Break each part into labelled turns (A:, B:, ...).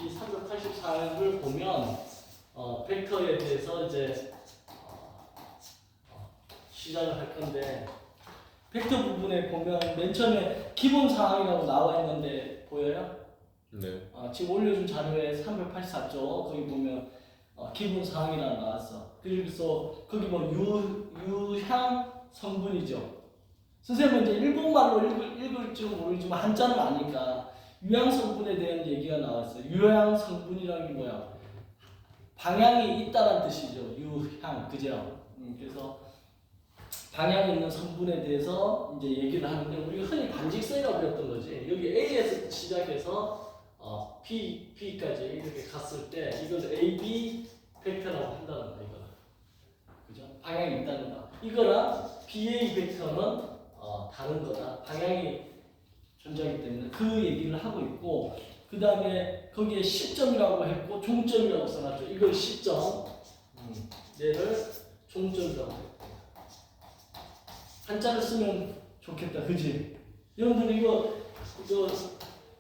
A: 이 384를 보면 벡터에 대해서 이제 시작을 할 건데 벡터 부분에 보면 맨 처음에 기본 사항이라고 나와 있는데 보여요?
B: 네.
A: 지금 올려준 자료에 384쪽 거기 보면 기본 사항이라고 나왔어. 그래서 거기 뭐 유향 성분이죠. 선생님은 이제 일본말로 읽을지 모르지만 한자는 아니까 유향 성분에 대한 얘기가 나왔어요. 유향 성분이라는 게 뭐야? 방향이 있다는 뜻이죠. 유향, 그죠? 그래서 방향이 있는 성분에 대해서 이제 얘기를 하는데 우리가 흔히 반직선이라고 배웠던 거지. 여기 A에서 시작해서 B까지 이렇게 갔을 때 이걸 AB 벡터라고 한다는 거야. 이거는, 그죠? 방향이 있다는 거. 이거랑 BA 벡터는 다른 거다. 방향이 존재하기 때문에 그 얘기를 하고 있고, 그 다음에 거기에 시점이라고 했고 종점이라고 써놨죠. 이걸 시점, 얘를 종점이라고 했고. 한자를 쓰면 좋겠다, 그지? 여러분들 이거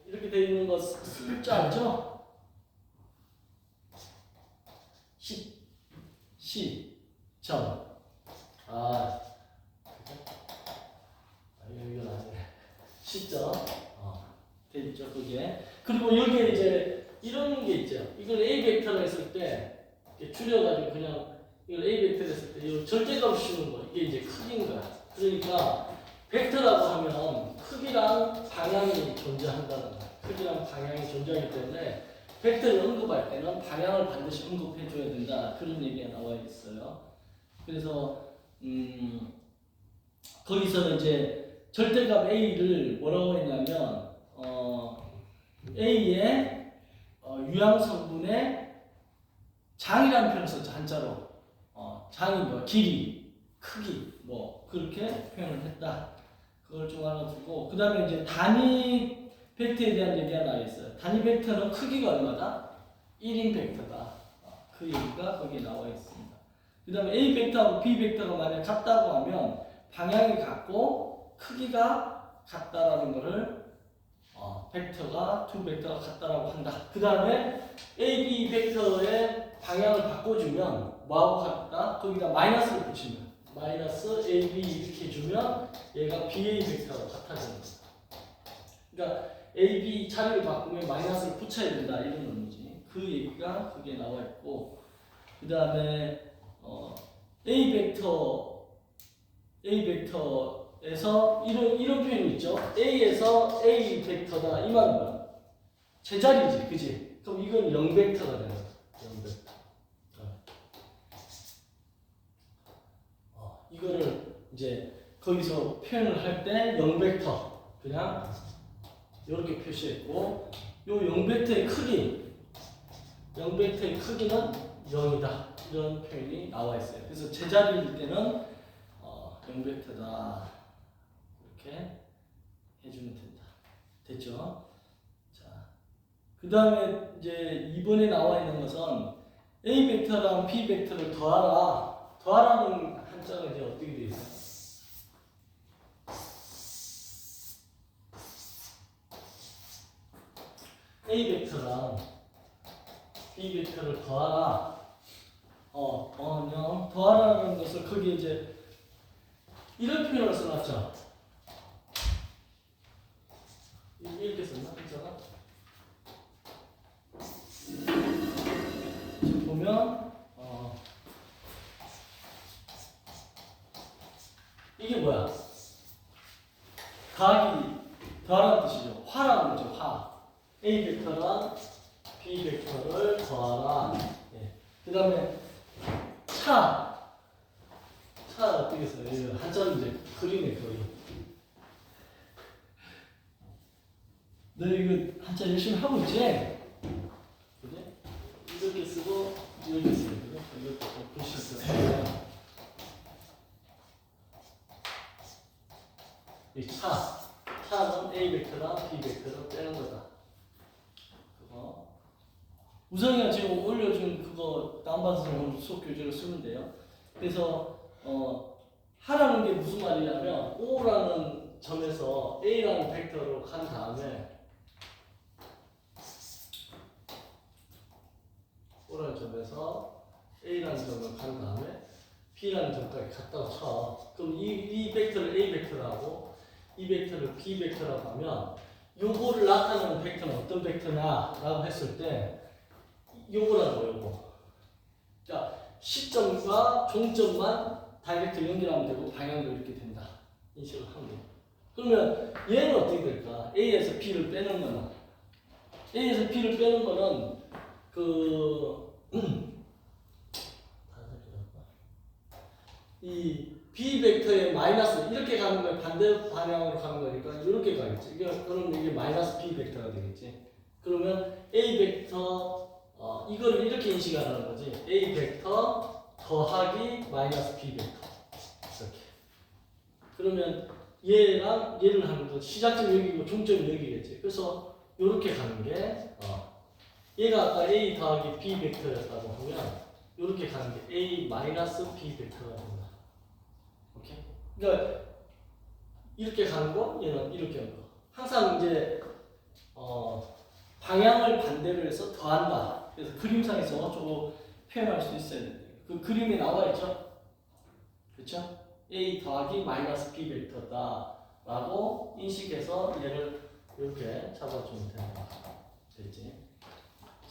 A: 이렇게 돼 있는 거 쓸 줄 알죠? 시점. 이건 아니네. 시점. 돼 있죠, 그게. 그리고 여기에 이제 이런 게 있죠. 이걸 A 벡터로 했을 때 줄여가지고 그냥 이걸 A 벡터로 했을 때 이 절대값 씌우는 거 이게 이제 크기인 거야. 그러니까 벡터라고 하면 크기랑 방향이 존재한다는 거야. 크기랑 방향이 존재하기 때문에 벡터를 언급할 때는 방향을 반드시 언급해 줘야 된다. 그런 얘기가 나와 있어요. 그래서 거기서는 이제 절대값 A를 뭐라고 했냐면 A의 유향 성분의 장이라는 표현을 썼죠. 한자로. 장이 뭐 길이, 크기 뭐 그렇게 표현을 했다. 그걸 좀 알아두고 그 다음에 이제 단위 벡터에 대한 얘기가 나와 있어요. 단위 벡터는 크기가 얼마다? 1인 벡터다. 그 얘기가 거기에 나와 있습니다. 그 다음에 A 벡터하고 B 벡터가 만약 같다고 하면 방향이 같고 크기가 같다라는 것을 벡터가 두 벡터가 같다라고 한다. 그 다음에 A, B 벡터의 방향을 바꿔주면 뭐하고 같다? 거기다 마이너스를 붙이면 마이너스 A, B 이렇게 해주면 얘가 BA 벡터가 같아지는 거야. 그러니까 A, B 자리를 바꾸면 마이너스를 붙여야 된다 이런 의미지. 그 얘기가 거기에 나와 있고 그 다음에 A 벡터에서 이런 표현이 있죠. A에서 A 벡터다 이 말은 뭐야? 제자리지, 그지? 그럼 이건 0 벡터가 되는 거야. 0 벡터. 이거를 이제 거기서 표현을 할 때 0 벡터 그냥 이렇게 표시했고 요 0 벡터의 크기 0 벡터의 크기는 0이다. 이런 표현이 나와 있어요. 그래서 제자리일 때는 0 벡터다. 이렇게 해주면 된다. 됐죠? 자, 그 다음에 이제 이번에 나와 있는 것은 A 벡터랑 B 벡터를 더하라. 더하라는 한자가 이제 어떻게 되어 있어요? A 벡터랑 B 벡터를 더하라. 더하라는 것을 거기에 이제 이런 표현을 써놨죠. 이렇게 썼나? 한자가? 지금 보면 이게 뭐야? 더하라는 뜻이죠. 화라는 거죠. 화. A 벡터랑 B 벡터를 더하라. 그 다음에 차가 어떻게 써요? 한자는 이제 그리네 거의. 너 이거 한자 열심히 하고 있지? 그래? 이렇게 쓰고 이렇게 쓰고 이것도 글씨 써요. 이 차는 A 벡터랑 B 벡터를 빼는 거다. 그거 우성이가 지금 올려준 그거 다운받아서 오늘 수업 교재로 쓰면 돼요. 그래서 하라는 게 무슨 말이냐면 O라는 점에서 A라는 벡터로 간 다음에 점에서 A라는 점을 간 다음에 B라는 점까지 갔다고 쳐. 그럼 이 벡터를 A 벡터라고 이 벡터를 B 벡터라고 하면 요거를 나타내는 벡터는 어떤 벡터냐라고 했을 때 요거라고 요거. 자, 시점과 종점만 다이렉트 연결하면 되고 방향도 이렇게 된다. 이 식으로 하면 돼요. 그러면 얘는 어떻게 될까? A에서 B를 빼는 거는 A에서 B를 빼는 거는 이 B 벡터의 마이너스 이렇게 가는 거에 반대 방향으로 가는 거니까 이렇게 가겠지. 그럼 이게 마이너스 B 벡터가 되겠지. 그러면 A 벡터 이거를 이렇게 인식하는 거지. A 벡터 더하기 마이너스 B 벡터 이렇게. 그러면 얘랑 얘를 하는 거 시작점 여기고 종점이 여기겠지. 그래서 이렇게 가는 게 얘가 아까 A 더하기 B 벡터였다고 하면 이렇게 가는 게 A 마이너스 B 벡터가 된다. 오케이? 그러니까 이렇게 가는 거, 얘는 이렇게 하는 거. 항상 이제 방향을 반대로 해서 더한다. 그래서 그림상에서 저거 표현할 수 있어야 돼요. 그 그림에 나와 있죠? 그렇죠? A 더하기 마이너스 B 벡터다라고 인식해서 얘를 이렇게 잡아주면 된다. 되지?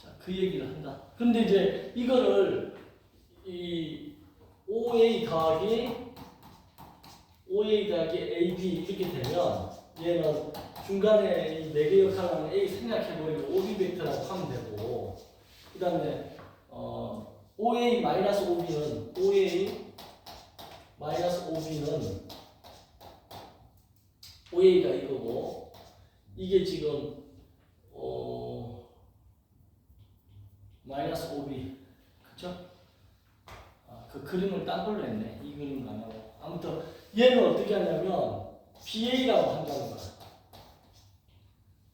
A: 자, 그 얘기를 한다. 근데 이제 이거를 이 OA 더하기 AB 이렇게 되면 얘는 중간에 이 4개 역할을 하는 A 생략해버리고 OB 벡터라고 하면 되고 그 다음에 OA 마이너스 OB는 OA가 이거고 이게 지금 마이너스 OB 그쵸? 그 그림을 딴 걸로 했네. 이 그림은 안 하고 아무튼 얘는 어떻게 하냐면 BA라고 한다는 거야.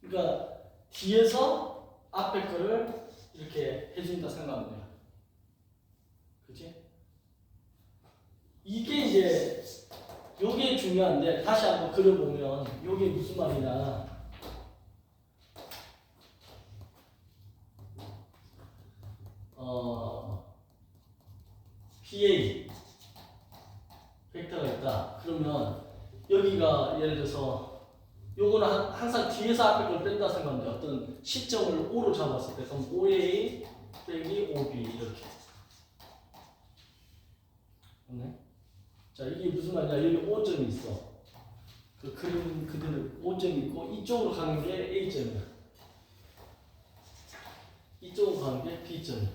A: 그러니까 뒤에서 앞에 거를 이렇게 해준다 생각하면 돼요. 그치? 이게 이제 요게 중요한데 다시 한번 그려보면 요게 무슨 말이냐 BA 벡터가 있다. 그러면 여기가 예를 들어서 요거는 항상 뒤에서 앞에 걸 뺀다 생각하면 돼. 어떤 시점을 O로 잡았을 때 그럼 OA 빼기 OB 이렇게. 네? 자 이게 무슨 말이냐 여기 O점이 있어. 그 그림 그대로 O점이 있고 이쪽으로 가는 게 A점이야. 이쪽으로 가는 게 B점이야.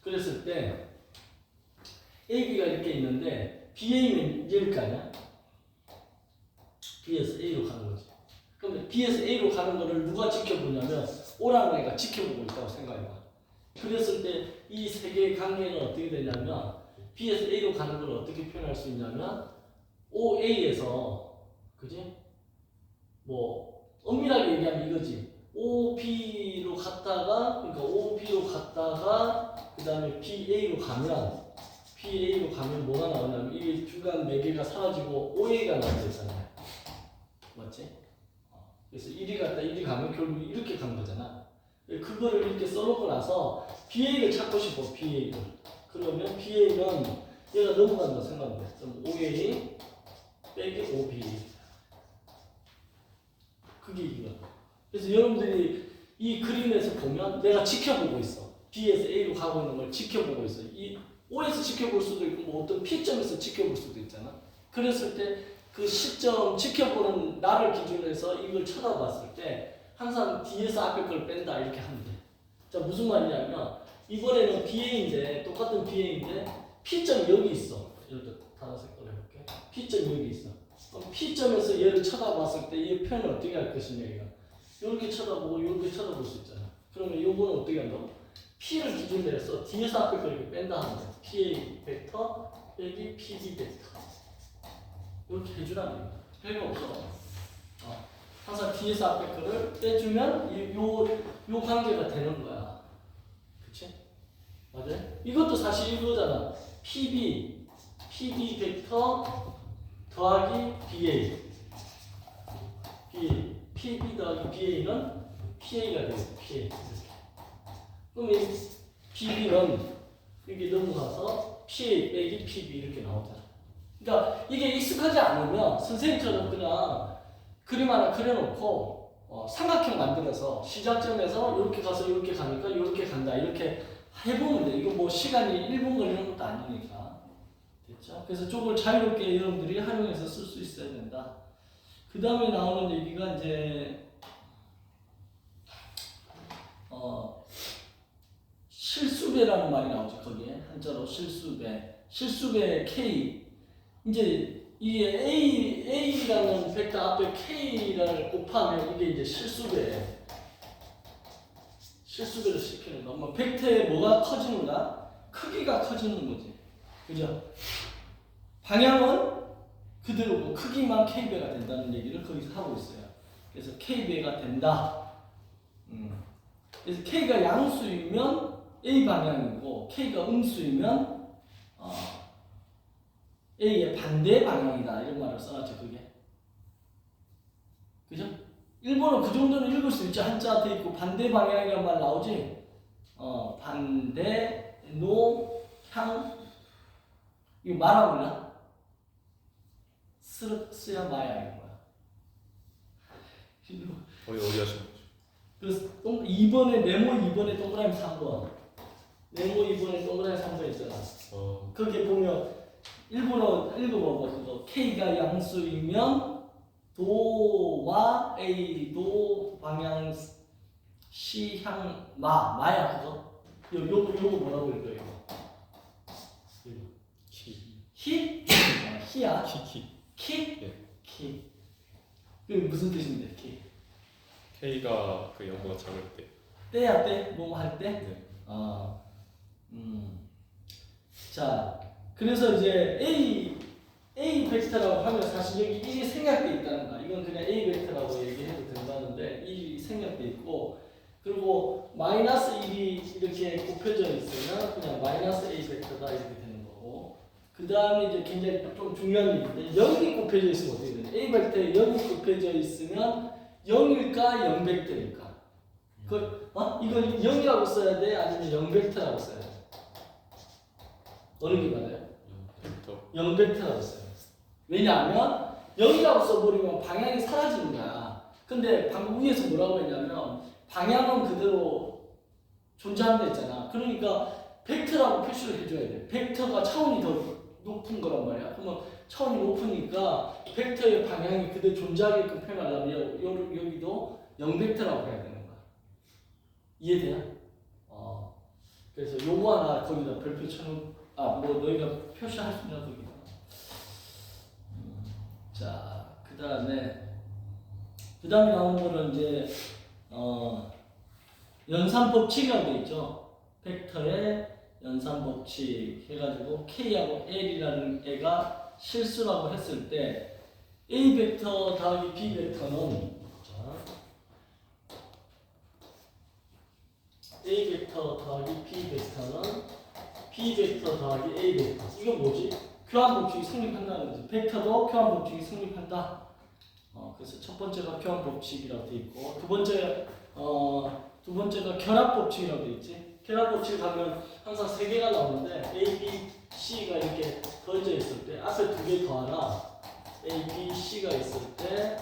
A: 그랬을 때 AB가 이렇게 있는데 BA는 얘일 거 아니야? B에서 A로 가는 거지. 그럼 B에서 A로 가는 거를 누가 지켜보냐면 O라는 애가 지켜보고 있다고 생각해봐. 그랬을 때 이 세 개의 관계는 어떻게 되냐면 B에서 A로 가는 걸 어떻게 표현할 수 있냐면 OA에서 그지? 뭐 엄밀하게 얘기하면 이거지. OB로 갔다가 그러니까 OB로 갔다가 그 다음에 BA로 가면 뭐가 나오냐면 이게 중간 4개가 사라지고 OA가 나오잖아요. 맞지? 그래서 1이 갔다 1이 가면 결국 이렇게 간 거잖아. 그거를 이렇게 써놓고 나서 BA를 찾고 싶어. BA를. 그러면 BA는 얘가 넘어간다 생각하면 돼. 그럼 OA 빼기 OB. 그게 이거야. 그래서 여러분들이 이 그림에서 보면 내가 지켜보고 있어. B에서 A로 가고 있는 걸 지켜보고 있어. 이 O에서 지켜볼 수도 있고 뭐 어떤 P점에서 지켜볼 수도 있잖아. 그랬을 때 그 시점 지켜보는 나를 기준으로 해서 이걸 쳐다봤을 때 항상 뒤에서 앞에 걸 뺀다 이렇게 하면 돼. 자 무슨 말이냐면 이번에는 BA인데 똑같은 BA인데 P점이 여기 있어. 예를 들어 다른 색깔로 해볼게. P점이 여기 있어. 그럼 P점에서 얘를 쳐다봤을 때 이 표현을 어떻게 할 것이냐 이거. 이렇게 쳐다보고 이렇게 쳐다볼 수 있잖아. 그러면 요거는 어떻게 한다고? P를 기준으로 해서 뒤에서 앞에 걸 이렇게 뺀다 하는 거야. PA 벡터 빼기 PB 벡터. 이렇게 해주라는 거야. 별거 없어. 항상 뒤에서 앞에 거를 빼주면 요 관계가 되는 거야. 그치? 맞아요? 이것도 사실 이거잖아. PB 벡터 더하기 BA. PB 더하기 BA는 PA가 되겠다. PA. 그럼 이 PB는 여기 넘어가서 PA 빼기 PB 이렇게 나오잖아. 그러니까 이게 익숙하지 않으면 선생님처럼 그냥 그림 하나 그려놓고 삼각형 만들어서 시작점에서 이렇게 가서 이렇게 가니까 이렇게 간다 이렇게 해보면 돼. 이거 뭐 시간이 1분 걸리는 것도 아니니까. 됐죠? 그래서 저걸 자유롭게 여러분들이 활용해서 쓸 수 있어야 된다. 그 다음에 나오는 얘기가 이제 실수배라는 말이 나오죠. 거기에 한자로 실수배 K. 이제 이게 A라는 벡터 앞에 K를 곱하면 이게 이제 실수배를 시키는 거. 뭐 벡터에 뭐가 커지는가? 크기가 커지는 거지. 그죠? 방향은 그대로고 크기만 K배가 된다는 얘기를 거기서 하고 있어요. 그래서 K배가 된다. 그래서 K가 양수이면 A 방향이고 K가 음수이면 A의 반대 방향이다 이런 말을 써놨죠. 그게 그죠? 일본어 그 정도는 읽을 수 있죠. 한자 돼 있고 반대 방향이란 말 나오지. 반대 노향 이거 말하고나 쓰야 마야 이런 거야.
B: 어디 하시는 거죠?
A: 그래서 2번에 네모 2번에 동그라미 3번 네모 2번에 동그라미 3번 있잖아. 거기에 보면 일본어 읽어봐봐. 그거 K가 양수이면 도와 A 도 방향 시향 마야 그거. 요거 뭐라고 읽어 이거? 히? 히야? 키?
B: 네.
A: 키. 그게 무슨 뜻인데 키?
B: K가 그 영어가 작을 때.
A: 때야 때? 뭐 할 때?
B: 네.
A: 자, 그래서 이제 A 벡터라고 하면 사실 여기 1이 생략돼 있다는 거야. 이건 그냥 A 벡터라고 얘기해도 된다는데 1이 생략돼 있고 그리고 마이너스 1이 이렇게 곱혀져 있으면 그냥 마이너스 A 벡터다 이렇게 되는 거고 그 다음에 이제 굉장히 좀 중요한 게 있는데 0이 곱혀져 있으면 어떻게 되냐? A 벡터에 0이 곱혀져 있으면 0일까 0벡터일까? 이걸 0이라고 써야 돼? 아니면 0벡터라고 써야 돼? 어느 게 맞아요? 0벡터라고 써요. 왜냐하면 0이라고 써버리면 방향이 사라지는 거야. 근데 방금 위에서 뭐라고 했냐면 방향은 그대로 존재한다 했잖아. 그러니까 벡터라고 표시를 해줘야 돼. 벡터가 차원이 더 높은 거란 말이야. 그러면 차원이 높으니까 벡터의 방향이 그대로 존재하게끔 표현하려면 여기도 0벡터라고 해야 되는 거야. 이해돼요? 그래서 요거 하나 거기다 별표 쳐놓고 뭐 너희가 표시할 수 있냐 거기다. 자, 그 다음에 나오는 거는 이제 연산법칙이라고 돼 있죠. 벡터의 연산법칙 해가지고 K하고 L이라는 애가 실수라고 했을 때 A 벡터 더하기 B 벡터는 A 벡터 더하기 B 벡터는 B 벡터 더하기 A 벡터. 이거 뭐지? 교환법칙이 성립한다는 거지. 벡터도 교환법칙이 성립한다. 그래서 첫 번째가 교환법칙이라고 돼 있고 두 번째가 결합법칙이라고 돼 있지. 결합법칙 가면 항상 세 개가 나오는데 A, B, C가 이렇게 더해져 있을 때 앞에 두 개 더하나 A, B, C가 있을 때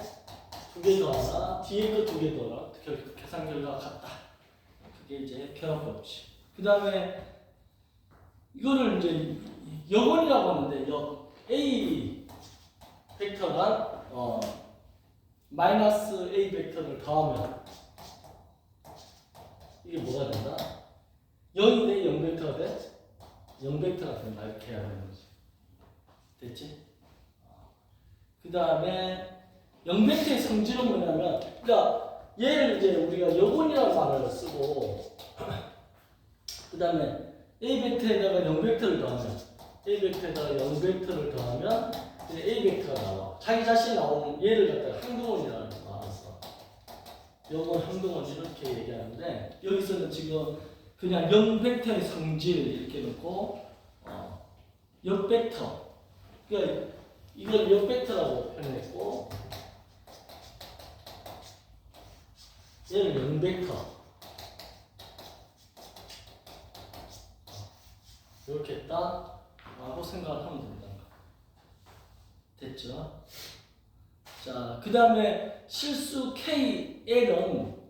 A: 두 개 더하나 뒤에 거 두 개 더하나 계산 결과가 같다. 그게 이제 결합법칙. 그 다음에 이거를 이제 역원이라고 하는데 A 벡터가 마이너스 A 벡터를 더하면 이게 뭐가 된다? 0이 돼? 0벡터가 돼? 0벡터가 된다. 이렇게 해야 되는 거지. 됐지? 그 다음에 0벡터의 성질은 뭐냐면 그러니까 얘를 이제 우리가 역원이라고 말을 쓰고 그 다음에 A 벡터에다가 0벡터를 더하면 A 벡터에다가 0벡터를 더하면 이제 A 벡터가 나와. 자기 자신이 나오는 얘를 갖다가 항등원이라는 거 나왔어. 영어 항등원 이렇게 얘기하는데 여기서는 지금 그냥 0벡터의 성질 이렇게 놓고 역벡터 그러니까 이걸 역벡터라고 표현했고 얘는 0벡터 이렇게 했다라고 생각을 하면 된다. 됐죠? 자, 그 다음에 실수 KL은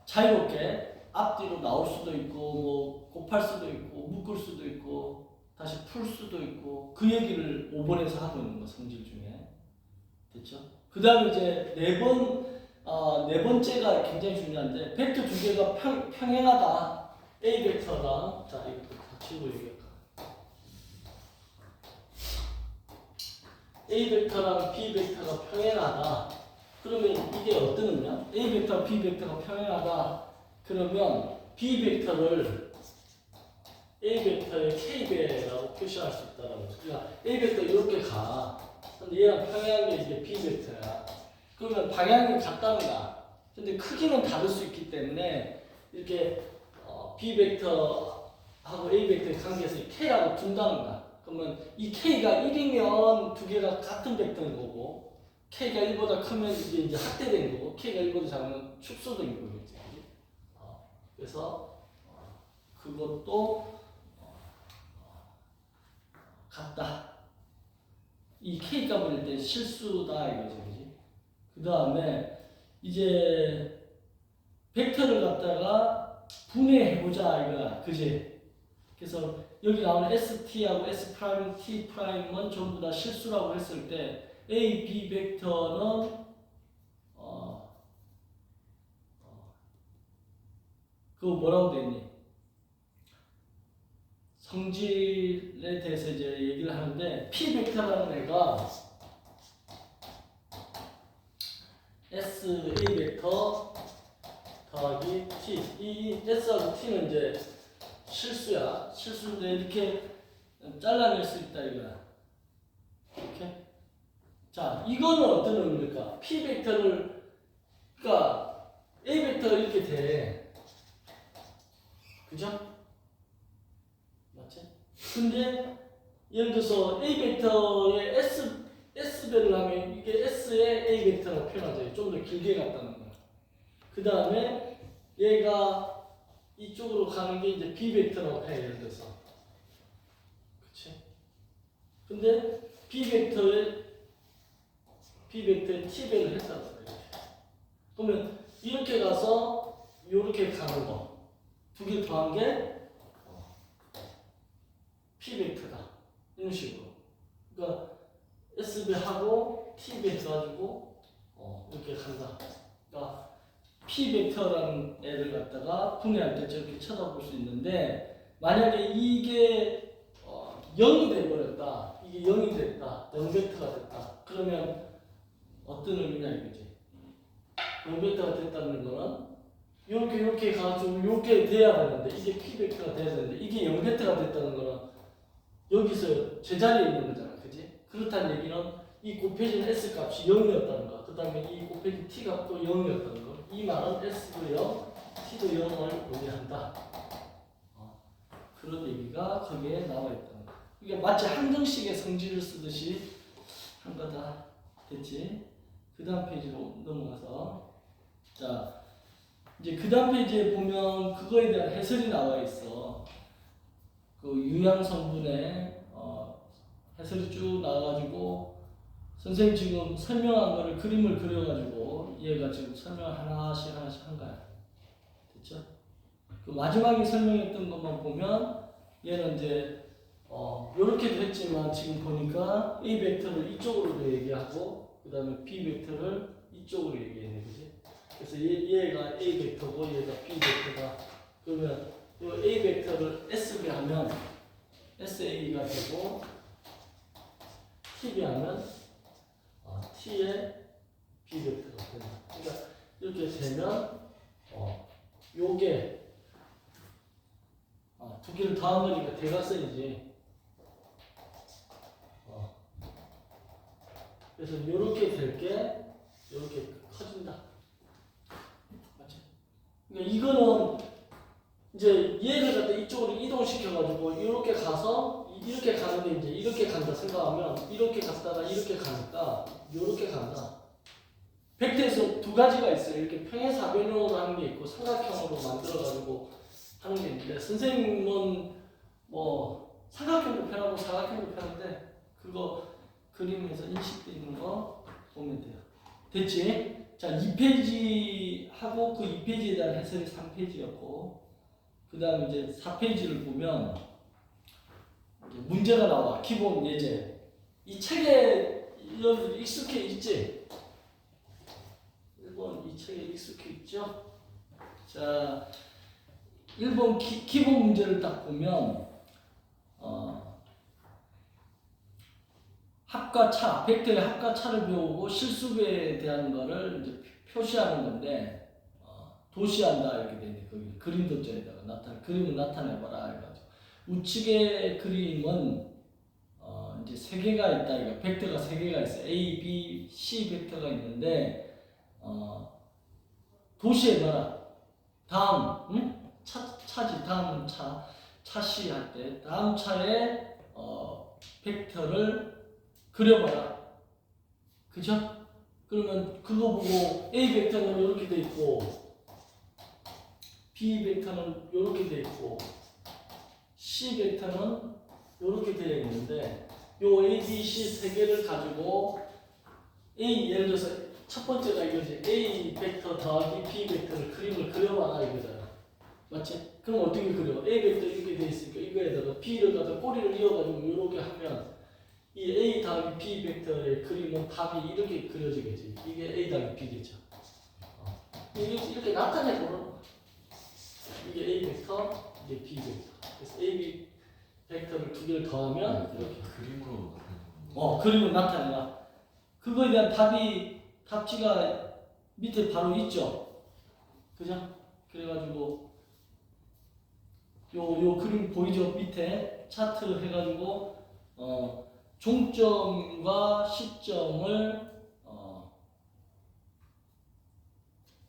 A: 자유롭게 앞뒤로 나올 수도 있고 뭐 곱할 수도 있고 묶을 수도 있고 다시 풀 수도 있고 그 얘기를 5번에서 하고 있는 거 성질 중에. 됐죠? 그 다음에 이제 네 번째가 굉장히 중요한데 벡터 두 개가 평행하다. A 벡터랑 자 이거 같이 얘기할까? A 벡터랑 B 벡터가 평행하다. 그러면 이게 어떤 의미야? A 벡터, B 벡터가 평행하다. 그러면 B 벡터를 A 벡터의 K배라고 표시할 수 있다라고. 그러니까 A 벡터 이렇게 가. 근데 얘랑 평행한 게 이제 B 벡터야. 그러면 방향이 같다는 거야. 근데 크기는 다를 수 있기 때문에 이렇게 B 벡터하고 A 벡터의 관계에서 K하고 둔다는 거야. 그러면 이 K가 1이면 두 개가 같은 벡터인 거고 K가 1보다 크면 이제 확대된 거고 K가 1보다 작으면 축소된 거겠지. 그래서 그것도 같다. 이 K 값을 때 실수다 이거지, 그지? 그 다음에 이제 벡터를 갖다가 분해해보자 이거야, 그지? 그래서 여기 나오는 ST하고 S'T'은 전부 다 실수라고 했을 때 A, B 벡터는 그거 뭐라고 돼 있니? 성질에 대해서 이제 얘기를 하는데 P 벡터라는 애가 S A 벡터 더하기 T 이 S하고 T는 이제 실수야. 실수인데 이렇게 잘라낼 수 있다 이거야. 이렇게. 자, 이거는 어떤 의미입니까? P 벡터를 그러니까 A 벡터가 이렇게 돼. 그죠? 맞지? 근데 예를 들어서 A 벡터의 S배를 하면 이게 S의 A 벡터라고 표현하죠. 좀 더 길게 갔다는 거야. 그 다음에 얘가 이쪽으로 가는 게 이제 B 벡터라고 해, 예를 들어서. 그치? 근데 B 벡터의 T배를 했다고 그래. 그러면 이렇게 가서 이렇게 가는 거. 두 개 더한 게 P 벡터다. 이런 식으로. 그러니까 S배하고 T배 해가지고 이렇게 간다. 그러니까 P 벡터라는 애를 갖다가 분해할 때 저렇게 쳐다볼 수 있는데 만약에 이게 0이 돼버렸다. 이게 0이 됐다. 0 벡터가 됐다. 그러면 어떤 의미냐 이거지. 0 벡터가 됐다는 거는 이렇게 가지고 이렇게 돼야 되는데 이게 P 벡터가 돼야 되는데 이게 0 벡터가 됐다는 거는 여기서 제자리에 있는 거잖아. 그지? 그렇다는 얘기는 이 곱해진 S 값이 0이었다는 거. 그 다음에 이 곱해진 T 값도 0이었다는 거. 이 말은 S도 0, T도 0을 의미한다. 그런 얘기가 거기에 나와 있다는 거. 이게 마치 항정식의 성질을 쓰듯이 한 거다. 됐지? 그 다음 페이지로 넘어가서 자 이제 그 다음 페이지에 보면 그거에 대한 해설이 나와 있어. 그 유양 성분의 해설이 쭉 나와가지고 선생님 지금 설명한 거를 그림을 그려가지고 얘가 지금 설명 하나씩 한 거야. 됐죠? 그 마지막에 설명했던 것만 보면 얘는 이제 요렇게도 했지만 지금 보니까 A 벡터를 이쪽으로도 얘기하고 그 다음에 B 벡터를 이쪽으로 얘기해. 그지? 그래서 얘가 A 벡터고 얘가 B 벡터다. 그러면 이 A 벡터를 S배 하면 SA가 되고 T배 하면 T의 B 벡터가 된다. 그러니까 이렇게 되면 요게 두 개를 더한 거니까 대각선이지. 그래서 요렇게 될 게 요렇게 커진다. 맞죠? 그러니까 이거는 이제 얘를 갖다 이쪽으로 이동시켜가지고 이렇게 가서 이렇게 가는데 이제 이렇게 간다 생각하면 이렇게 갔다가 이렇게 가니까 이렇게 간다. 벡터에서 두 가지가 있어요. 이렇게 평행사변형으로 하는 게 있고 삼각형으로 만들어가지고 하는 게 있는데 선생님은 뭐 삼각형도 편하고 사각형도 편한데 그거 그림에서 인식되어 있는 거 보면 돼요. 됐지? 자, 2페이지 하고 그 2페이지에 대한 해설이 3페이지였고 그 다음에 이제 4페이지를 보면 이제 문제가 나와. 기본 예제. 이 책에 여러분 익숙해 있지? 1번 이 책에 익숙해 있죠? 자, 1번 기본 문제를 딱 보면 합과 차, 벡터의 합과 차를 배우고 실수에 대한 거를 이제 표시하는 건데 도시한다 이렇게 되네. 거기 그림 도전에다가 그림을 나타내봐라 해가지고 우측의 그림은 이제 세 개가 있다. 이거 벡터가 세 개가 있어. A, B, C 벡터가 있는데 도시해봐라. 다음 차지 다음 차 C 할 때 다음 차에 벡터를 그려봐라. 그죠? 그러면 그거 보고 A 벡터는 이렇게 돼 있고 B 벡터는 이렇게 돼 있고 C 벡터는 이렇게 되어 있는데 요 A, B, C 세 개를 가지고 A 예를 들어서 첫 번째가 이거지. A 벡터 더하기 B 벡터를 그림을 그려봐라 이거잖아. 맞지? 그럼 어떻게 그려? A 벡터 이렇게 돼 있으니까 이거에다가 B를 갖다 꼬리를 이어가지고 이렇게 하면 이 A 더하기 B 벡터의 그림은 답이 이렇게 그려지겠지. 이게 A 더하기 B겠죠. 이렇게 나타내보는 거야. 이게 A 벡터, 이게 B 벡터. 그래서 A, B 벡터를 두 개를 더하면 이렇게
C: 그림으로
A: 그림을 나타내라. 그거에 대한 답지가 밑에 바로 있죠. 그죠? 그래가지고 요 그림 보이죠? 밑에 차트 해가지고 종점과 시점을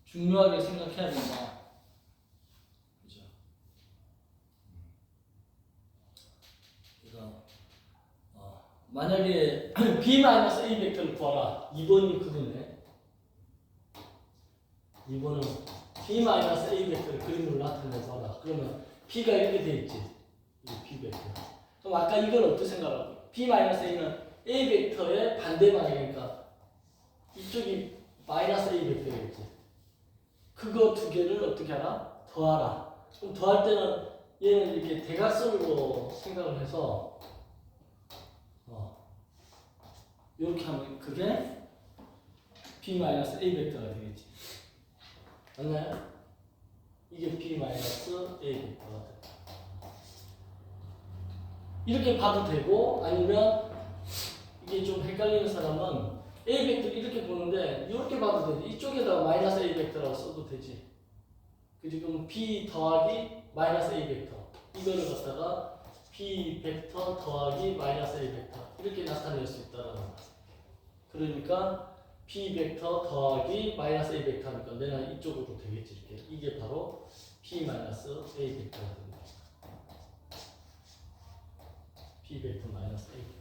A: 중요하게 생각해야 된다. 그죠? 그래서 만약에 B-A 벡터를 구하라. 2번이 그거네. 2번은 B-A 벡터를 그림으로 나타내봐라. 그러면 B가 이렇게 돼 있지. 이 B 벡터. 그럼 아까 이걸 어떻게 생각하고? B-A는 A 벡터의 반대 방향이니까 이쪽이 마이너스 A 벡터겠지. 그거 두 개를 어떻게 하라? 더하라. 그럼 더할 때는 얘는 이렇게 대각선으로 생각을 해서 이렇게 하면 그게 B-A 벡터가 되겠지. 맞나요? 이게 B-A 벡터가 돼. 이렇게 봐도 되고 아니면 이게 좀 헷갈리는 사람은 A 벡터 이렇게 보는데 이렇게 봐도 되지. 이쪽에다가 마이너스 A 벡터라고 써도 되지. 그럼 B 더하기 마이너스 A 벡터 이거를 갖다가 B 벡터 더하기 마이너스 A 벡터 이렇게 나타낼 수 있다는 거야. 그러니까 B 벡터 더하기 마이너스 A 벡터 하니까 내가 이쪽으로 되겠지. 이렇게. 이게 바로 B 마이너스 A 벡터가 됩니다. B 벡터 마이너스 A 벡터.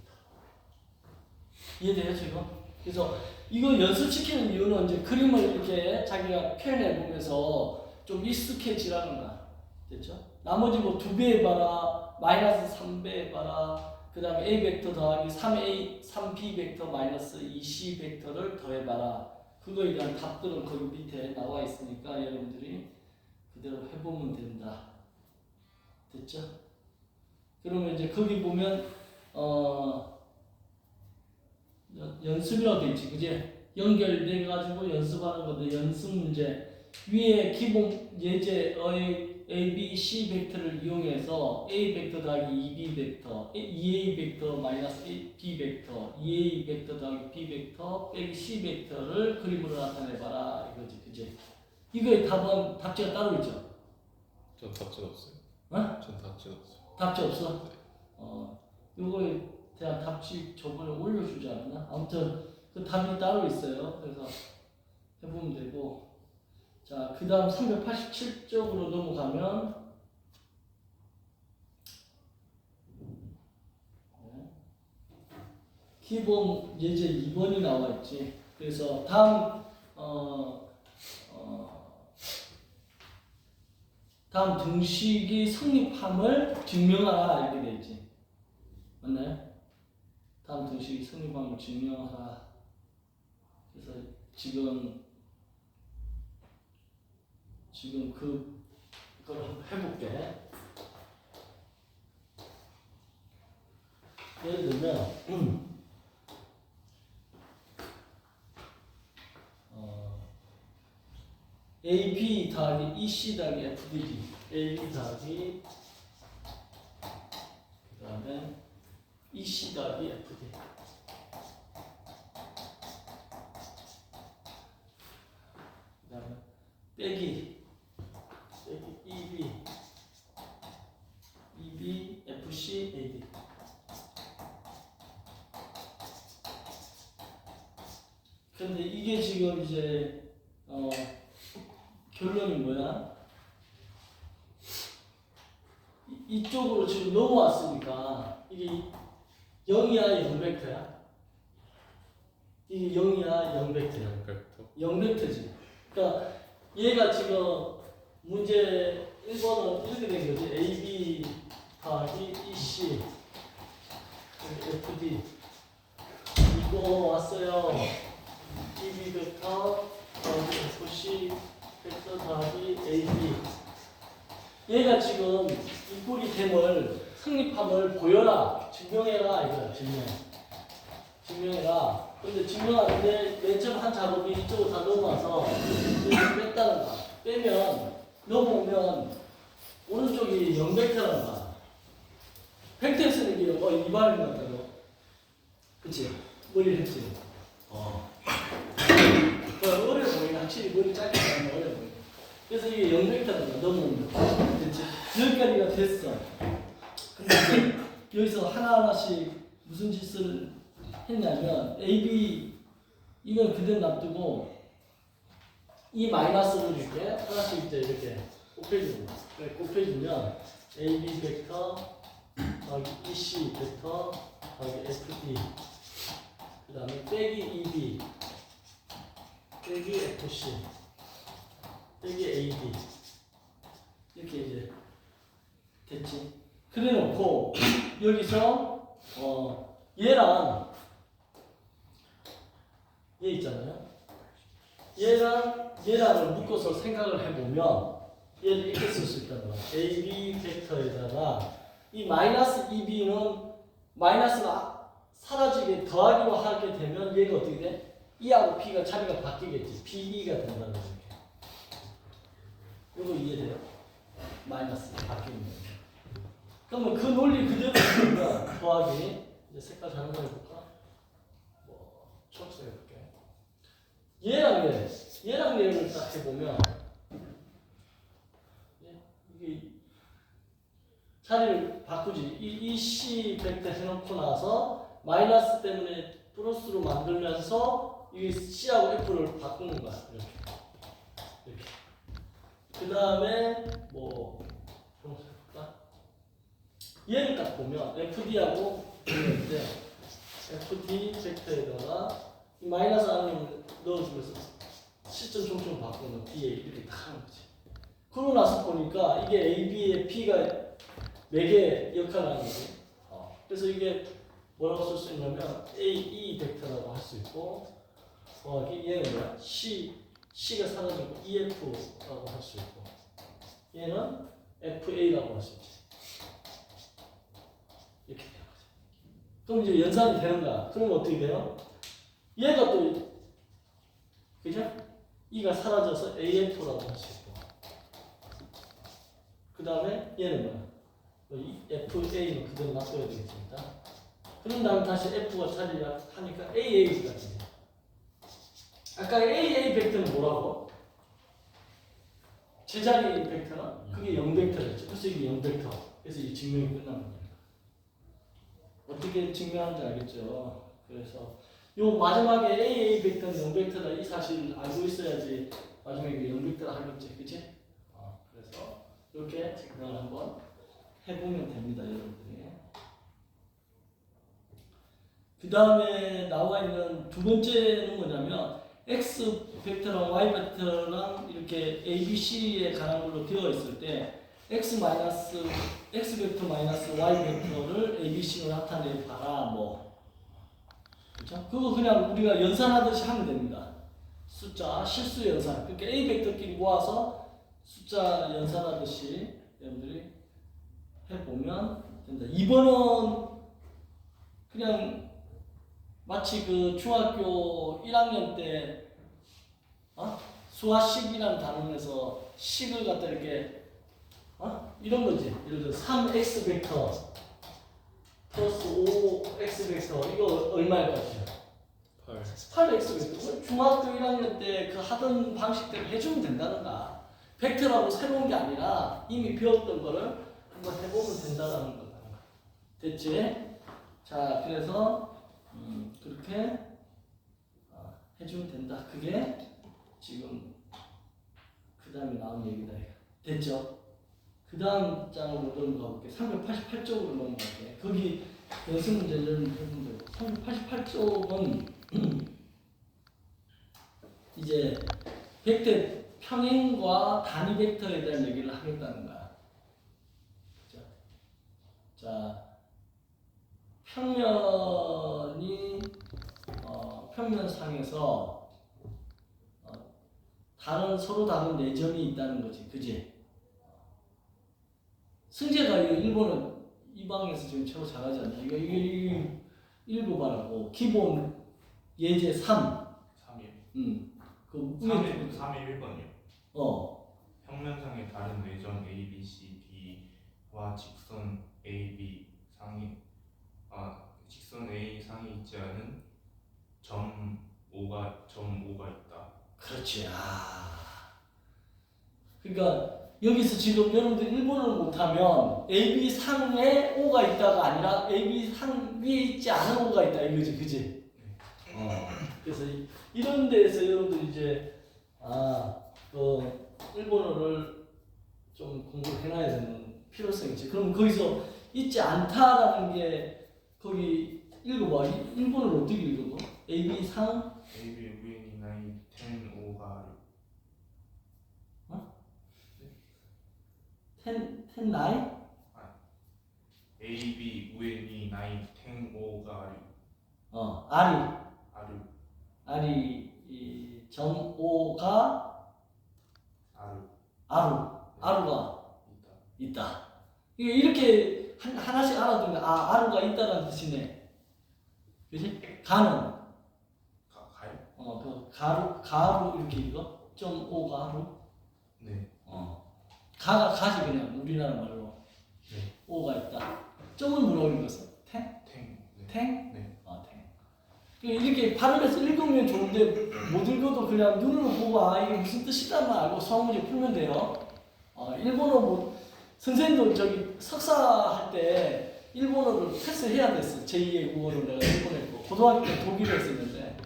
A: 이해돼요 지금? 그래서 이거 연습시키는 이유는 이제 그림을 이렇게 자기가 표현해 보면서 좀 익숙해지라는 거야. 됐죠? 나머지 뭐 2배 해봐라, 마이너스 3배 해봐라, 그 다음에 A 벡터 더하기 3B 벡터 마이너스 2C 벡터를 더해봐라. 그거에 대한 답들은 거기 밑에 나와 있으니까 여러분들이 그대로 해보면 된다. 됐죠? 그러면 이제 거기 보면 연습이라고 돼 있지, 그지? 연결돼 가지고 연습하는 건데 연습 문제 위에 기본 예제의 A, B, C 벡터를 이용해서 A 벡터 더하기 2B 벡터, 2A 벡터 마이너스 B 벡터, 2A 벡터 더하기 B 벡터 빼기 C 벡터를 그림으로 나타내봐라 이거지, 그지? 이거의 답지가 따로 있죠?
B: 전 답지는 없어요.
A: 어?
B: 전 답지는 없어요.
A: 답지 없어? 요거에 대한 답지 저번에 올려주지 않았나? 아무튼 그 답이 따로 있어요. 그래서 해보면 되고. 자, 그 다음 387쪽으로 넘어가면 기본 예제 2번이 나와 있지. 그래서 다음 등식이 성립함을 증명하라 이렇게 돼 있지. 맞나요? 다음 등식이 성립함을 증명하라. 그래서 지금 그걸 한번 해볼게. 예를 들면 AB 더하기 EC 더하기 FDG, AB 더하기 그 다음에 EC 더하기 FD. 그 다음에 빼기 EB, FC, AD. 근데 이게 지금 이제 결론이 뭐야? 이쪽으로 지금 넘어왔으니까 이게 0이야 0벡터야? 이게 0이야 0벡터야? 0벡터지. 그러니까 얘가 지금 문제 1번은 이렇게 된 거지. AB 더하기 EC FD 이거 왔어요. EB 벡터 더하기 FC 벡터 더하기 AB. 얘가 지금 이 꼴이 됨을 성립함을 보여라, 증명해라 이거야. 증명해라. 근데 증명하는데 맨 처음 한 작업이 이쪽으로 다 넘어와서 이렇게 뺐다는 거야. 빼면 넘어오면 오른쪽이 0벡터라는 거야. 벡터 쓰는 게 이반인 것 같다고. 그치? 머리를 했지? 어려워 보이네. 확실히 머리 짧게 하면 어려워 보이네. 그래서 이게 0벡터라는 거야. 넘어오면. 그치? 여기까지가 됐어. 근데 여기서 하나하나씩 무슨 짓을 했냐면 AB 이건 그대로 놔두고 이 마이너스를 이렇게 하나씩 이렇게 곱해주는 거야. 그래, 곱해주면 AB 벡터 더하기 EC 벡터 더하기 FD 그 다음에 빼기 EB 빼기 FC 빼기 AD 이렇게 이제 됐지. 그래 놓고 여기서 얘랑 얘 있잖아요. 얘랑을 묶어서 생각을 해보면 얘를 이렇게 쓸 수 있다는 거야. AB 벡터에다가 이 마이너스 EB는 마이너스가 사라지게 더하기로 하게 되면 얘가 어떻게 돼? E하고 P가 자리가 바뀌겠지. PE가 된다는 거야. 이거 이해돼요? 마이너스 바뀌는 거. 그러면 그 논리 그대로 쓰면 더하기 이제 색깔 다른 거 해볼까? 뭐 초록색 해볼게. 얘랑 얘를 딱 해보면 이게 자리를 바꾸지. 이 C 벡터 해놓고 나서 마이너스 때문에 플러스로 만들면서 이 C하고 F를 바꾸는 거야. 이렇게. 그 다음에 뭐 초록색 해볼까? 얘를 딱 보면 FD하고 있는데 FD 벡터에다가 이 마이너스 안에 넣어주면서 시점 총점 바꾸는 D에 이렇게 딱 하는 거지. 그러고 나서 보니까 이게 AB의 P가 4개 역할을 하는 거지. 그래서 이게 뭐라고 쓸 수 있냐면 AE 벡터라고 할 수 있고 더하기 얘는 뭐야? C가 사라지고 EF라고 할 수 있고 얘는 FA라고 할 수 있지. 이렇게 되는 거지. 그럼 이제 연산이 되는 거야. 그러면 어떻게 돼요? 얘가 또 그죠? E가 사라져서 AF라고 할 수 있고 그 다음에 얘는 뭐야? FA는 그대로 놔둬야 되겠습니다. 그런 다음에 다시 F가 자리를 하니까 AA가 되죠. 아까 AA 벡터는 뭐라고? 제자리 벡터는 그게 0벡터였죠. 그래서 이게 0벡터. 그래서 이 증명이 끝난 겁니다. 어떻게 증명하는지 알겠죠? 그래서 요 마지막에 AA 벡터는 0벡터다 이 사실을 알고 있어야지 마지막에 0벡터라 하겠지, 그치? 그래서 이렇게 증명을 한번 해보면 됩니다, 여러분들이. 그 다음에 나와 있는 두 번째는 뭐냐면 X 벡터랑 Y 벡터랑 이렇게 A, B, C에 관한 걸로 되어 있을 때 x 마이너스 x 벡터 마이너스 y 벡터를 ABC로 나타내 봐라 뭐. 그렇죠? 그거 그냥 우리가 연산하듯이 하면 됩니다. 숫자 실수 연산. 그러니까 A 벡터끼리 모아서 숫자 연산하듯이 여러분들이 해보면 된다. 2번은 그냥 마치 그 중학교 1학년 때 수화식이라는 단원에서 식을 갖다 이렇게 이런 거지. 예를 들어 3x 벡터 플러스 5x 벡터 이거 얼마일 것 같아요? 8x 벡터. 중학교 1학년 때 그 하던 방식대로 해주면 된다는 거야. 벡터라고 새로운 게 아니라 이미 배웠던 거를 한번 해보면 된다는 거다. 됐지? 자, 그래서 그렇게 해주면 된다. 그게 지금 그 다음에 나온 얘기다. 됐죠? 그 다음 장으로 넘어가 볼게. 388쪽으로 넘어갈게. 거기 연습 문제를 해본 적. 388쪽은 이제 벡터 평행과 단위 벡터에 대한 얘기를 하겠다는 거야. 자, 평면이 평면상에서 서로 다른 네 점이 있다는 거지, 그지? 승재가 이거 일본은 이 방에서 지금 최고 잘하지 않나? 이거 1부반하고 기본 예제 3.
C: 3일.
A: 그
C: 3일 1번이요.
A: 평면상의
C: 다른 외점 A, B, C, D와 직선 A, B 직선 A 상이 있지 않은 점 5가 있다.
A: 그렇지. 그러니까 여기서 지금 여러분들 일본어를 못하면 AB 상에 O가 있다가 아니라 AB 상 위에 있지 않은 O가 있다 이거지, 그지? 그래서 이런 데에서 여러분들 이제 일본어를 좀 공부를 해놔야 되는 필요성이 있지. 그럼 거기서 있지 않다라는 게 거기 읽어봐. 일본어를 어떻게 읽어봐? AB 상
C: AB 우엔이 나이 10 5가
A: 10 나이?
C: AB 우엔이 나이 10 5가
A: 아리 점 5가 아루가 있다. 이렇게 하나씩 알아두면 아루가 있다는 뜻이네. 그지? 가는
C: 가요?
A: 가루 이렇게 읽어? 점 5가 아루?
C: 네.
A: 가지 그냥 우리나라 말로.
C: 네.
A: 5가 있다. 점은 뭐라고 읽었어? 탱?
C: 네.
A: 탱?
C: 네.
A: 탱. 이렇게 발음해서 읽으면 좋은데 못 읽어도 그냥 눈으로 보고 이게 무슨 뜻이다만 알고 수학 문제 풀면 돼요. 일본어 선생님도 저기 석사 할 때 일본어를 패스해야 됐어. 제2의 국어로 내가 일본어 했고 고등학교 때 독일어 했었는데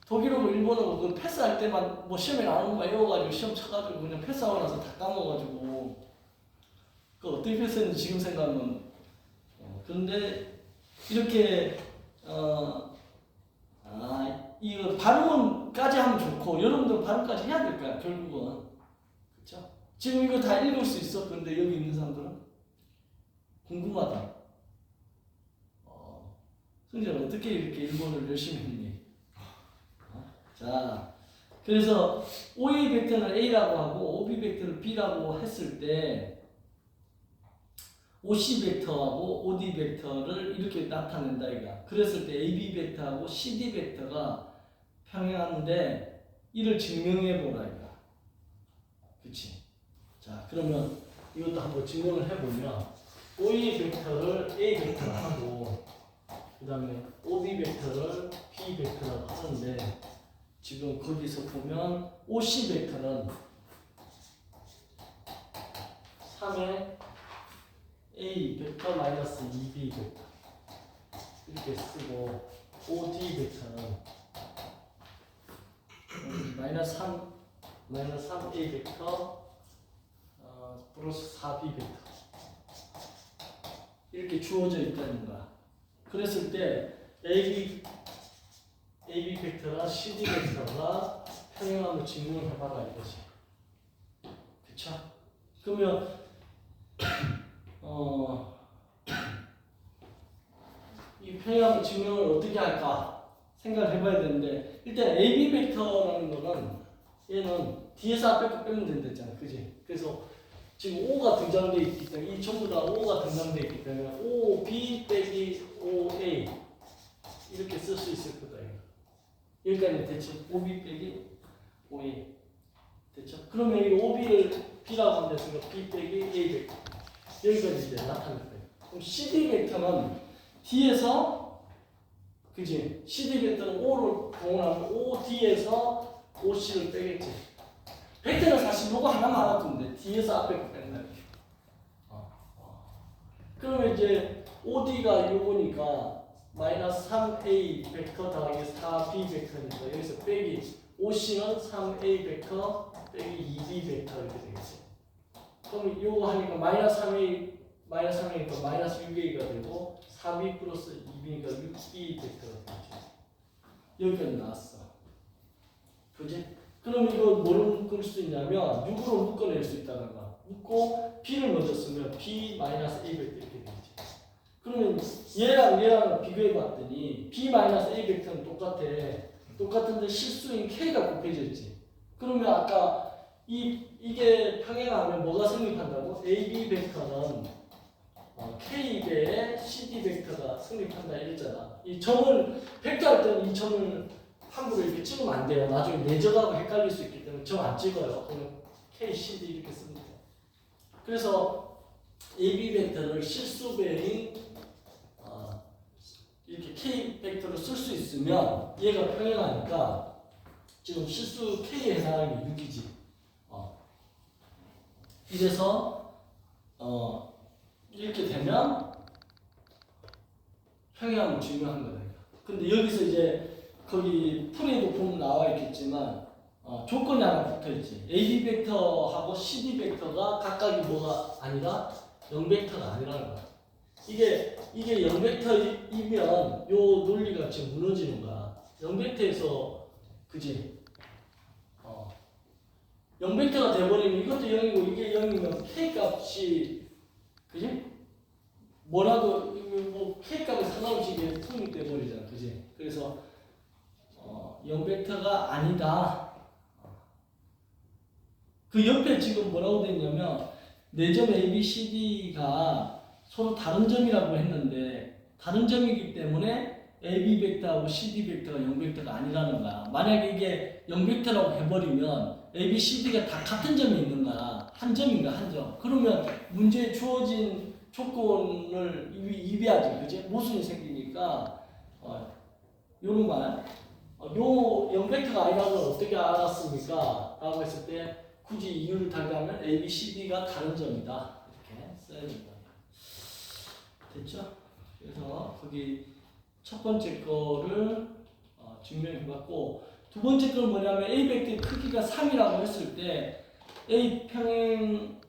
A: 독일어고 일본어고 그 패스할 때만 뭐 시험에 나오는 거 외워가지고 시험 쳐가지고 그냥 패스하고 나서 다 까먹어가지고 그 어떻게 패스했는지 지금 생각하면 그런데 이렇게 이거 발음까지 하면 좋고 여러분들 발음까지 해야 될 거야 결국은. 그렇죠? 지금 이거 다 읽을 수 있어? 근데 여기 있는 사람들은 궁금하다. 승재가 어떻게 이렇게 일본어를 열심히 했니? 자, 그래서 OA 벡터는 A라고 하고 OB 벡터를 B라고 했을 때 OC 벡터하고 OD 벡터를 이렇게 나타낸다 이가. 그랬을 때 AB 벡터하고 CD 벡터가 평행하는데 이를 증명해 보라 이가. 그렇지? 자, 그러면 이것도 한번 증명을 해보면 OA 벡터를 A 벡터로 하고 그 다음에 OB 벡터를 B 벡터로 하는데 지금 거기서 보면 OC 벡터는 3의 A 벡터 마이너스 2B 벡터 이렇게 쓰고 OD 벡터는 마이너스 3A 벡터 플러스 4B 벡터 이렇게 주어져 있다는 거야. 그랬을 때 AB 벡터랑 CD 벡터가 평행함을 증명을 해봐라 이거지. 그쵸? 그러면 평행하고 증명을 어떻게 할까 생각을 해봐야 되는데 일단 AB 벡터라는 거는 얘는 뒤에서 앞에 거 빼면 된다잖아, 그지? 그래서 지금 O가 등장돼 있기 때문에 이 전부 다 O가 등장돼 있기 때문에 OB 빼기 OA 이렇게 쓸 수 있을 거다. 이거. 여기까지 됐죠? OB 빼기 OA 됐죠? 그러면 이 OB를 B라고 하면 됐으니까 B 빼기 A 벡터 여기까지 이제 나타날 거예요. 그럼 CD 벡터는 D에서 그지? CD 벡터는 O를 동원하면 OD에서 OC를 빼겠지. 벡터는 사실 요거 하나만 알아두면 돼. D에서 앞에 거 뺀다. 그러면 이제 OD가 요거니까 마이너스 3A 벡터 더하기 4B 벡터니까 여기서 빼기 OC는 3A 벡터 빼기 2B 벡터 이렇게 되겠지. 그럼 요거 하니까 마이너스 3A니까 마이너스 6A가 되고 4B 플러스 2B니까 6B 벡터가 되겠지. 여기까지 나왔어. 그지? 그럼 이거 뭐로 묶을 수 있냐면 6으로 묶어낼 수 있다는 거야. 묶고 B를 먼저 쓰면 B 마이너스 A 벡터 이렇게 되겠지. 그러면 얘랑 비교해 봤더니 B 마이너스 A 벡터는 똑같은데 실수인 K가 곱해졌지. 그러면 아까 이게 평행하면 뭐가 성립한다고? AB 벡터는 K배의 CD 벡터가 성립한다 이랬잖아. 이 점을 벡터할 때는 이 점을 함부로 이렇게 찍으면 안 돼요. 나중에 내적하고 헷갈릴 수 있기 때문에 점 안 찍어요. 그냥 K, CD 이렇게 씁니다. 그래서 AB 벡터를 실수배인 이렇게 K 벡터로 쓸 수 있으면 얘가 평행하니까 지금 실수 K에 해당하는 게 6이지. 이래서 이렇게 되면 평행함을 증명한 거다. 근데 여기서 이제 거기 풀에도 보면 나와 있겠지만 조건이 하나 붙어 있지. AB 벡터하고 CD 벡터가 각각이 뭐가 아니라 0벡터가 아니라는 거야. 이게 0벡터이면 요 논리가 지금 무너지는 거야. 0벡터에서 그지? 0벡터가 돼버리면 이것도 0이고 이게 0이면 K 값이 그지? 뭐라도 뭐 K 값이 상관없이 이게 성립돼 버리잖아, 그지? 그래서 0벡터가 아니다. 그 옆에 지금 뭐라고 돼 있냐면 네 점 A, B, C, D가 서로 다른 점이라고 했는데 다른 점이기 때문에 AB 벡터하고 CD 벡터가 0벡터가 아니라는 거야. 만약에 이게 0벡터라고 해버리면 AB, CD가 다 같은 점이 있는 거야. 한 점인가 한 점. 그러면 문제에 주어진 조건을 이비하지, 그지? 모순이 생기니까 요런 말. 요 0벡터가 아니라는 걸 어떻게 알았습니까? 라고 했을 때 굳이 이유를 달리하면 A, B, C, D가 다른 점이다. 이렇게 써야 된다. 됐죠? 그래서 거기 첫 번째 거를 증명해봤고 두 번째 거는 뭐냐면 A 벡터의 크기가 3이라고 했을 때 A 평행한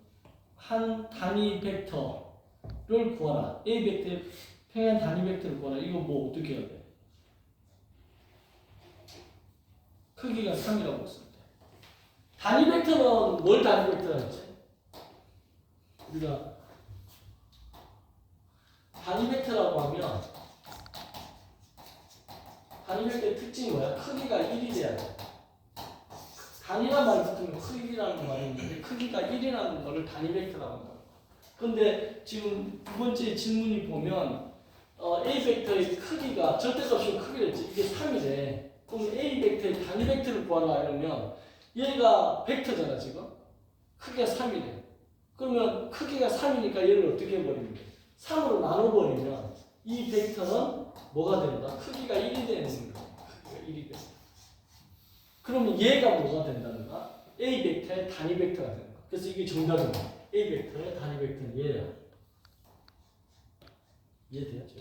A: 단위 벡터를 구하라. A 벡터의 평행한 단위 벡터를 구하라. 이거 뭐 어떻게 해야 돼? 크기가 3이라고 했을 때 단위 벡터는 뭘 단위 벡터라 했지? 우리가 단위 벡터라고 하면 단위 벡터의 특징이 뭐야? 크기가 1이 돼야 돼. 단위란 말이 붙으면 크기라는 말이 있는데 크기가 1이라는 거를 단위 벡터라고 한다. 근데 지금 두 번째 질문이 보면 A 벡터의 크기가 절대값이면 크기랬지. 이게 3이래. 그럼 A 벡터의 단위 벡터를 구하라 이러면 얘가 벡터잖아 지금. 크기가 3이래. 그러면 크기가 3이니까 얘를 어떻게 해버리면 돼? 3으로 나눠버리면 이 벡터는 뭐가 된다? 크기가 1이 되는 거야. 크기가 1이 된다. 그러면 얘가 뭐가 된다는 거야? A 벡터의 단위 벡터가 되는 거야. 그래서 이게 정답입니다. A 벡터의 단위 벡터는 얘야. 이해되었죠?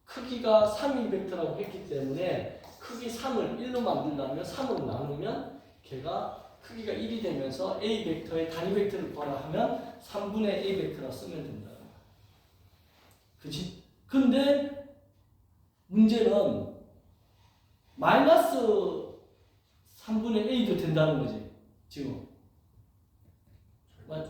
A: 크기가 3인 벡터라고 했기 때문에 크기 3을 1로 만들려면 3으로 나누면 걔가 크기가 1이 되면서 A 벡터의 단위 벡터를 구하라 하면 3분의 A 벡터라 쓰면 된다는 거야. 그치? 근데 문제는 마이너스 3분의 A도 된다는 거지. 지금. 맞아?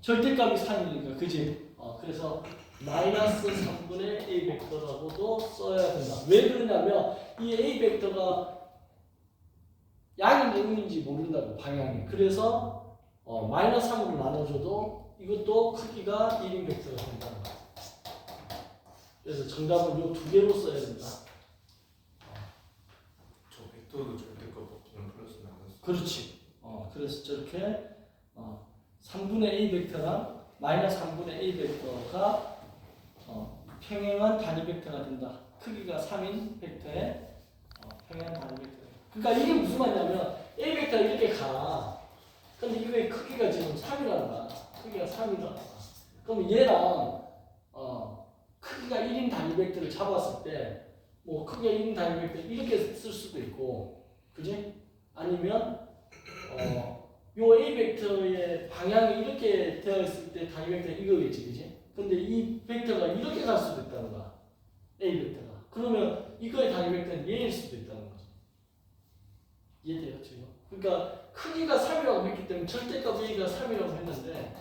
A: 절대값이 3이니까. 그치? 그래서 마이너스 3분의 A 벡터라고도 써야 된다. 왜 그러냐면 이 A 벡터가 양인지 음인지 모른다고 방향이. 그래서 마이너스 3으로 나눠줘도 이것도 크기가 1인 벡터가 된다는 거야. 그래서 정답은 이 두 개로 써야 된다.
C: 저 벡터도 절대값 없으면 플러스 마이너스.
A: 그렇지. 그래서 저렇게 3분의 A 벡터랑 마이너스 3분의 A 벡터가 평행한 단위 벡터가 된다. 크기가 3인 벡터의 평행한 단위 벡터. 그러니까 이게 무슨 말이냐면 A 벡터가 이렇게 가. 근데 이거의 크기가 지금 3이라는 거야. 크기가 3이라는 거야. 그럼 얘랑 크기가 1인 단위 벡터를 잡았을 때 뭐 크기가 1인 단위 벡터 이렇게 쓸 수도 있고, 그지? 아니면 요 A 벡터의 방향이 이렇게 되어 있을 때 단위 벡터 이거겠지, 그지? 근데 이 벡터가 이렇게 갈 수도 있다는 거야. A 벡터가. 그러면 이거의 단위 벡터는 얘일 수도 있다는 거죠. 이해돼요, 지금? 그러니까 크기가 3이라고 했기 때문에 절대값 A가 3이라고 했는데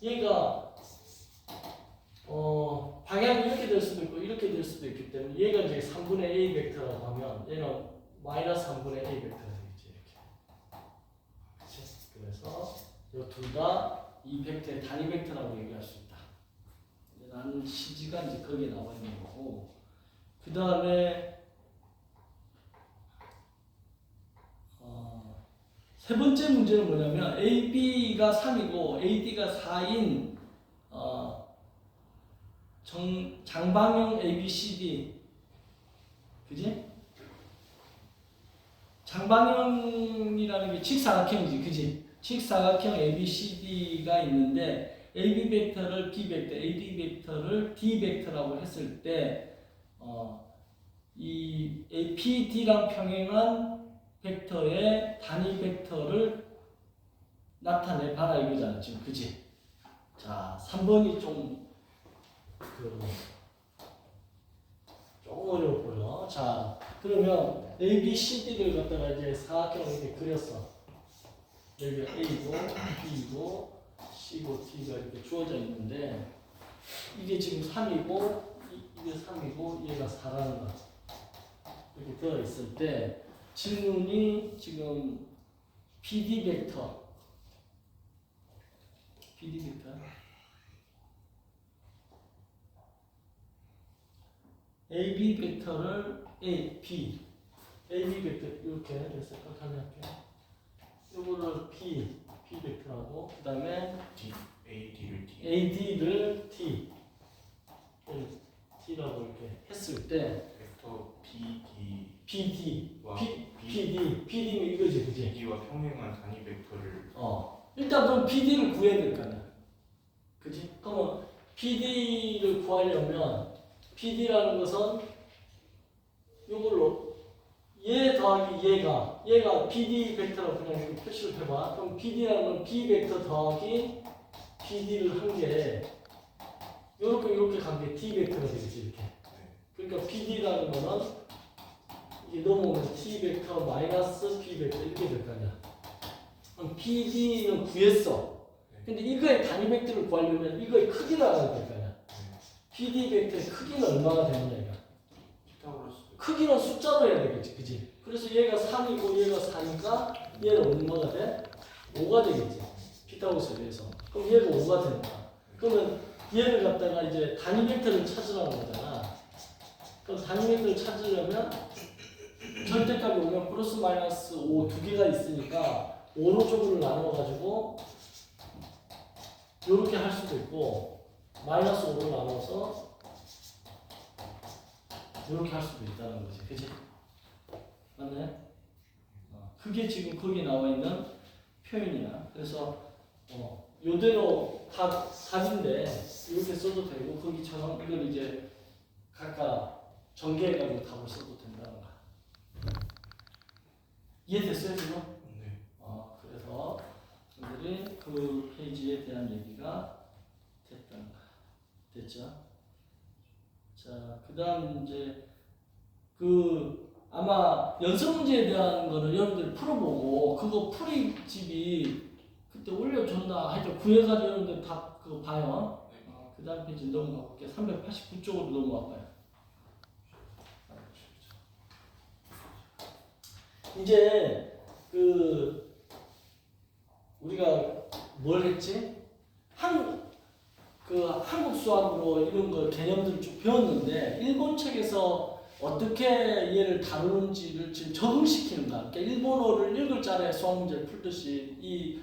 A: 얘가 방향이 이렇게 될 수도 있고 이렇게 될 수도 있기 때문에 얘가 이제 3분의 A 벡터라고 하면 얘는 마이너스 3분의 A 벡터가 되겠지, 이렇게. 그치? 그래서 이 둘 다 이 벡터의 단위 벡터라고 얘기할 수 있다. 라는 시지가 이제 거기에 나와 있는 거고, 그 다음에 세 번째 문제는 뭐냐면 AB가 3이고 AD가 4인 장방형 ABCD, 그지? 장방형이라는 게 직사각형이지, 그지? 직사각형 ABCD가 있는데 AB 벡터를 B 벡터, AD 벡터를 D 벡터라고 했을 때 이 PD랑 평행한 벡터의 단위 벡터를 나타내봐라 이거잖아, 지금, 그지? 자, 3번이 좀 어려워 보여. 자, 그러면 A, B, C, D를 갖다가 이제 사각형을 이렇게 그렸어. 여기가 A고, B고, C고, D가 이렇게 주어져 있는데 이게 지금 3이고, 이게 3이고, 얘가 4라는 거야. 이렇게 되어 있을 때 질문이 지금 PD 벡터, AB 벡터를 A, B, AB 벡터 이렇게 해서 생각할게. 이거를 B 벡터하고 그 다음에 AD를 T라고 이렇게 했을 때
C: 벡터
A: PD는
C: PD와
A: 이거지, 그지?
C: PD와 평행한 단위 벡터를
A: 일단 그럼 PD를 구해야 될 거 아니야, 그지? 그러면 PD를 구하려면 PD라는 것은 이걸로 얘 더하기 얘가 PD 벡터라고 그냥 이렇게 표시를 해봐. 그럼 PD라는 건 B 벡터 더하기 PD를 한 게 이렇게 간 게 D 벡터가 되겠지, 이렇게. 그러니까 PD라는 거는 이게 넘어오면 T 벡터 마이너스 B 벡터 이렇게 될 거 아니야. 그럼 PD는 구했어. 근데 이거의 단위 벡터를 구하려면 이거의 크기를 알아야 될 거 아니야. PD 벡터의 크기는 얼마나 되느냐, 이거. 크기는 숫자로 해야 되겠지, 그지? 그래서 얘가 3이고 얘가 4니까 얘는 얼마가 돼? 5가 되겠지, 피타고라스에 대해서. 그럼 얘가 5가 된다. 그러면 얘를 갖다가 이제 단위 벡터를 찾으라는 거잖아. 그럼 단위 벡터를 찾으려면 절대값이 오면 플러스 마이너스 5 두 개가 있으니까 5로 쪽으로 나눠가지고 이렇게 할 수도 있고 마이너스 5로 나눠서 이렇게 할 수도 있다는 거지, 그치? 맞네? 그게 지금 거기에 나와 있는 표현이야. 그래서 요대로 답인데 이렇게 써도 되고 거기처럼 이걸 이제 각각 전개해가지고 답을 써도 된다는 거야. 이해됐어요, 지금?
C: 네.
A: 그래서 오늘은 그 페이지에 대한 얘기가 됐던 거야. 됐죠? 자, 그 다음 이제 아마 연습 문제에 대한 거는 여러분들 풀어보고 그거 풀이집이 그때 올려줬나 하여튼 구해가지고 여러분들 답 그거 봐요. 그 다음 페이지 넘어가 볼게요. 389쪽으로 넘어와봐요. 이제 우리가 뭘 했지? 한국 수학으로 이런 거 개념들을 쭉 배웠는데 일본 책에서 어떻게 얘를 다루는지를 지금 적응시키는 거야. 그러니까 일본어를 읽을 자리에 수학 문제를 풀듯이 이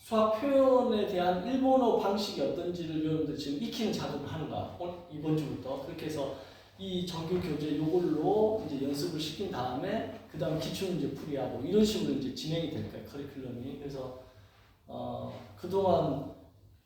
A: 수학 표현에 대한 일본어 방식이 어떤지를 여러분들 지금 익히는 작업을 하는 거야. 이번 주부터. 그렇게 해서 이 정규 교재 요걸로 이제 연습을 시킨 다음에 그 다음 기출문제 풀이하고 이런 식으로 이제 진행이 될 거예요. 커리큘럼이. 그래서 그동안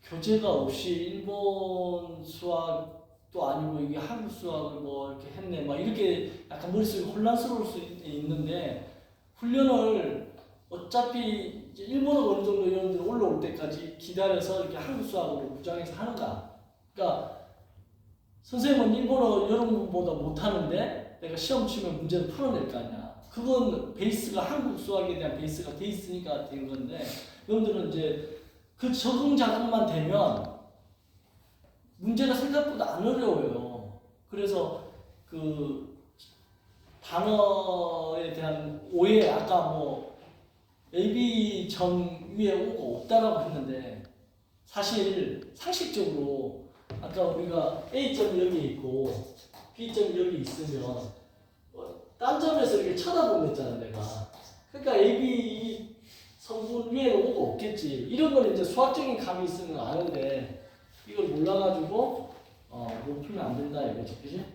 A: 교재가 없이 일본 수학도 아니고 이게 한국 수학을 뭐 이렇게 했네 막 이렇게 약간 머릿속이 혼란스러울 수 있는데 훈련을 어차피 이제 일본어가 어느 정도 여러분들 올라올 때까지 기다려서 이렇게 한국 수학으로 무장해서 하는 거야. 그러니까 선생님은 일본어 여러분보다 못하는데 내가 시험 치면 문제를 풀어낼 거 아니야. 그건 베이스가 한국 수학에 대한 베이스가 돼 있으니까 된 건데 여러분들은 이제 그 적응 작업만 되면 문제가 생각보다 안 어려워요. 그래서 그 단어에 대한 오해 아까 뭐 AB 점 위에 오가 없다라고 했는데 사실 상식적으로 아까 우리가 A점이 여기 있고 B점이 여기 있으면 딴 점에서 이렇게 쳐다보면 있잖아 내가. 그러니까 AB 성분 위에는 오가 없겠지. 이런 건 이제 수학적인 감이 있으면 아는데 이걸 몰라가지고 못 풀면 안 된다 이거지, 그지?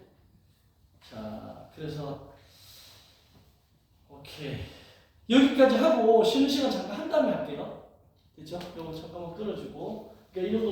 A: 자, 그래서 오케이 여기까지 하고 쉬는 시간 잠깐 한 다음에 할게요. 됐죠? 이거 잠깐만 끊어주고. 그러니까 이런 거